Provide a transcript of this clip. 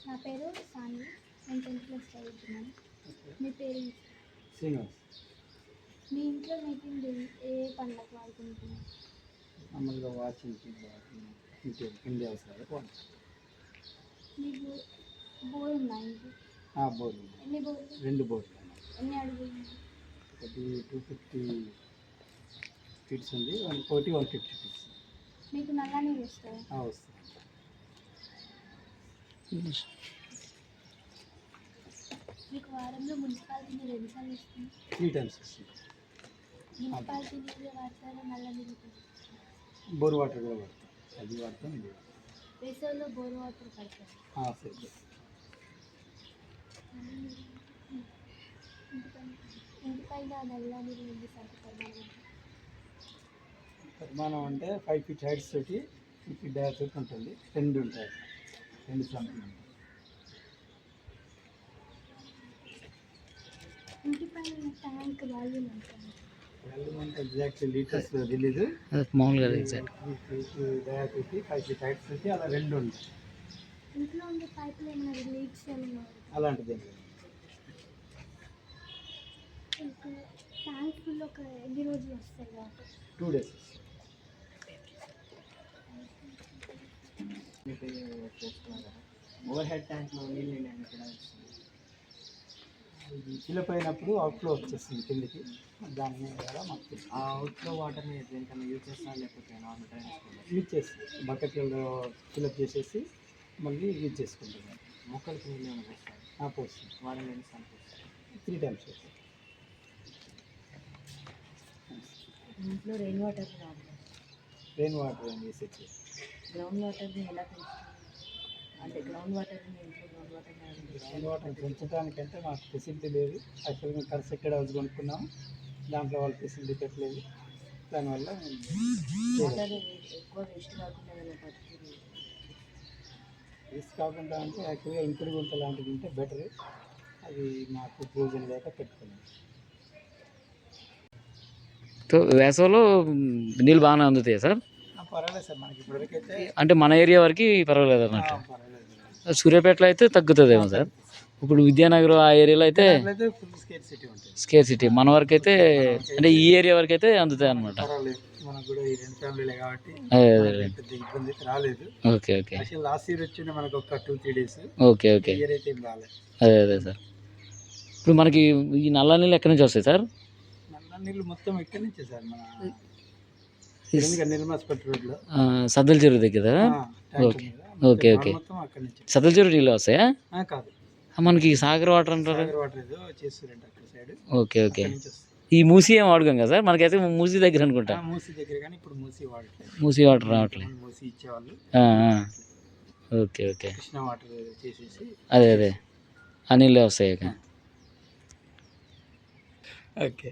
నా పేరు సాని. నేను 10th క్లాస్ చదువుతున్నాను. మీ పేరు? శ్రీనివాస్. మీ ఇంట్లో నీటిని ఏ పనులకు వాడుకుంటున్నారు? మామూలుగా వాచింగ్కి ఇంటి అవసరాలు వాడతాం. మీకు బోర్ ఉందా ఇంట్లో? బోర్లు ఉన్నాయి. ఎన్ని బోర్లు? 2 బోర్లు ఉన్నాయి. ఎన్ని అడుగులు? ఒకటి 250 ఫీట్స్ ఉంది, ఇంకోటి 150 ఫీట్స్. మీకు నల్ల నీళ్ళు వస్తాయా? వస్తుంది. మీకు వారంలో మున్సిపాలిటీ నీళ్ళు ఎన్నిసార్లు వస్తుంది? 3 టైమ్స్ వస్తుంది. మున్సిపాలిటీ నీళ్ళు వాడతారా, నల్ల నీళ్ళు? బోర్ వాటర్ కూడా వాడతాం. అది వాడతాం, ఇది వాడతాం. వేసవిలో బోర్ వాటర్ పడతారు. సరే. ఇంటిపైన నల్ల నీళ్ళు ఎన్నిసార్లు పరిమాణం అంటే 5 ఫీట్ హైట్స్ తోటి 2 ఫీట్ డయాస్ తోటి ఉంటుంది. 2 ఉంటాయి, 2 సంఖ్యలు ఉంటాయి. ఇంటిపైన ట్యాంక్ వాల్యూమ్ అంటే ఎగ్జాక్ట్లీ లీటర్స్లో తెలీదు, మామూలుగా ఎగ్జాక్ట్ 3 ఫీట్ డయా తోటి 5 ఫీట్ హైట్స్ తోటి అలా 2 ఉంటాయి. ఇంట్లో ఉండే పైపులు ఏమైనా లీక్స్ ఏమైనా? అలాంటిది ట్యాంక్ ఫుల్ ఒక ఎన్ని రోజులు వస్తాయి కాబట్టి 2 డేస్. ఓవర్ హెడ్ ట్యాంక్లో నీళ్ళు ఎక్కడ వస్తుంది? ఫిలప్ అయినప్పుడు అవుట్ఫ్లో వచ్చేస్తుంది కిందకి. దాని ద్వారా మాకు తెలుసు. ఆ అవుట్ఫ్లో వాటర్ని దేనికన్నా యూజ్ చేస్తాను, లేకపోతే నార్మల్ డ్రైనేజ్ యూజ్ చేసి బకెట్లలో ఫిలప్ చేసేసి మళ్ళీ యూజ్ చేసుకుంటున్నాం. మొక్కలకి నీళ్ళు ఏమైనా పోస్తాను? పోస్తుంది. వారం ఎన్నిసార్లు పోస్తాను? 3 టైమ్స్ వస్తుంది. ఇంట్లో రెయిన్ వాటర్ రెయిన్ వాటర్ అని వేసేసి గ్రౌండ్ వాటర్ని ఎలా పెంచుతుంది? అంటే గ్రౌండ్ వాటర్ని ఇంట్లో గ్రౌండ్ వాటర్ని రెయిన్ వాటర్ పెంచడానికంటే మాకు ఫెసిలిటీ లేదు. యాక్చువల్గా మేము కరెక్ట్ ఎక్కడ హౌస్ కొనుక్కున్నాము, దాంట్లో వాళ్ళు ఫెసిలిటీ పెట్టలేదు. దానివల్ల వాటర్ ఎక్కువ వేస్ట్ కాకుండా ఏమైనా పద్ధతులు వేస్ట్ కాకుండా అంటే యాక్చువల్గా ఇంకుడు గుంత లాంటిది ఉంటే బెటర్. అది మాకు ప్రయోజనం లేక పెట్టుకున్నాం. వేసవిలో నీళ్ళు బాగానే అందుతాయి సార్? పర్వాలేదు సార్, మనకి ఇప్పటివరకైతే అంటే మన ఏరియా వరకు పర్వాలేదు అన్నట్టు. పర్వాలేదు. సూర్యాపేటలో అయితే తగ్గుతుందేమో సార్. ఇప్పుడు విద్యానగర్ ఆ ఏరియాలో అయితే ఫుల్ స్కేర్ సిటీ ఉంటుంది. Scarcity. మన వరకు అయితే అంటే ఈ ఏరియా వరకు అయితే అందుతాయి అనమాట. పర్వాలేదు, మనకు కూడా ఈ 2 ఫ్యామిలీలే కాబట్టి పెద్ద ఇబ్బంది రాలేదు. Okay okay. Actual last year వచ్చిండే మనకు ఒక 2-3 డేస్. Okay okay. ఇయర్ అయితే ఏం రాలేదు. అదే సార్. ఇప్పుడు మనకి ఈ నల్ల నీళ్ళు ఎక్కడి నుంచి వస్తాయి సార్? నల్ల నీళ్ళు మొత్తం ఎక్కడి నుంచే సార్? మన నిర్మాస్పట్ రోడ్లో సద్దల చెరువు దగ్గర. Okay okay okay. మొత్తం అక్కడి నుంచి. సద్దల చెరువు నీళ్ళు వస్తాయా? కాదు, మనకి సాగర్ వాటర్ అంటారు. సాగర్ వాటర్ ఏదో చేస్తారంట అక్కడ సైడ్. Okay okay. ఈ మూసీ ఏం వాడుకోం కదా సార్? మనకైతే మూసీ దగ్గర అనుకుంటా. మూసీ దగ్గర, కానీ ఇప్పుడు మూసీ వాడట్లేదు. మూసీ వాటర్ రావట్లేదు. మూసీ ఇచ్చేవాళ్ళు. Okay okay. కృష్ణ వాటర్ చేసేసి అదే ఆ నీళ్ళే వస్తాయి. ఓకే.